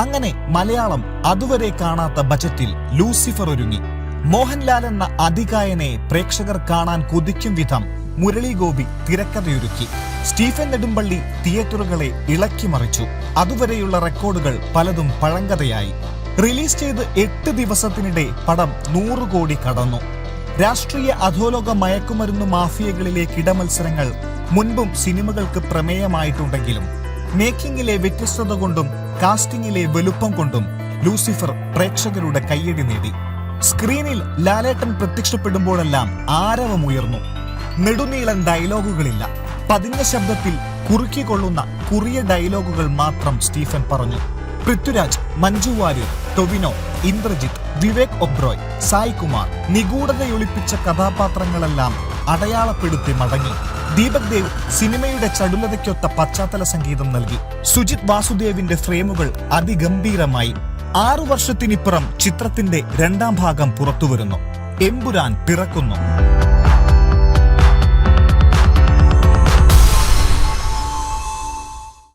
അങ്ങനെ മലയാളം അതുവരെ കാണാത്ത ബജറ്റിൽ ലൂസിഫർ ഒരുങ്ങി. മോഹൻലാൽ എന്ന അതികായനെ പ്രേക്ഷകർ കാണാൻ കൊതിക്കും വിധം മുരളി ഗോപി തിരക്കഥയൊരുക്കി. സ്റ്റീഫൻ നെടുമ്പള്ളി തിയേറ്ററുകളെ ഇളക്കിമറിച്ചു. അതുവരെയുള്ള റെക്കോർഡുകൾ പലതും പഴങ്കഥയായി. റിലീസ് ചെയ്ത് 8 ദിവസത്തിനിടെ പടം 100 കോടി കടന്നു. രാഷ്ട്രീയ അധോലോക മയക്കുമരുന്ന് മാഫിയകളിലെ കിടമത്സരങ്ങൾ മുൻപും സിനിമകൾക്ക് പ്രമേയമായിട്ടുണ്ടെങ്കിലും മേക്കിങ്ങിലെ വ്യത്യസ്തത കൊണ്ടും കാസ്റ്റിംഗിലെ വലുപ്പം കൊണ്ടും ലൂസിഫർ പ്രേക്ഷകരുടെ കയ്യടി നേടി. സ്ക്രീനിൽ ലാലേട്ടൻ പ്രത്യക്ഷപ്പെടുമ്പോഴെല്ലാം ആരവമുയർന്നു. നെടുനീളൻ ഡയലോഗുകളില്ല. പതിഞ്ഞ ശബ്ദത്തിൽ കുറുക്കിക്കൊള്ളുന്ന കുറിയ ഡയലോഗുകൾ മാത്രം സ്റ്റീഫൻ പറഞ്ഞു. പൃഥ്വിരാജ്, മഞ്ജു വാര്യർ, ടൊവിനോ, ഇന്ദ്രജിത്ത്, വിവേക് ഒബ്രോയ്, സായ് കുമാർ നിഗൂഢതയൊളിപ്പിച്ച കഥാപാത്രങ്ങളെല്ലാം അടയാളപ്പെടുത്തി മടങ്ങി. ദീപക് ദേവ് സിനിമയുടെ ചടുലതയ്ക്കൊത്ത പശ്ചാത്തല സംഗീതം നൽകി. സുജിത് വാസുദേവിന്റെ ഫ്രെയിമുകൾ അതിഗംഭീരമായി. 6 വർഷത്തിനിപ്പുറം ചിത്രത്തിന്റെ 2ാം ഭാഗം പുറത്തുവരുന്നു. എമ്പുരാൻ പിറക്കുന്നു.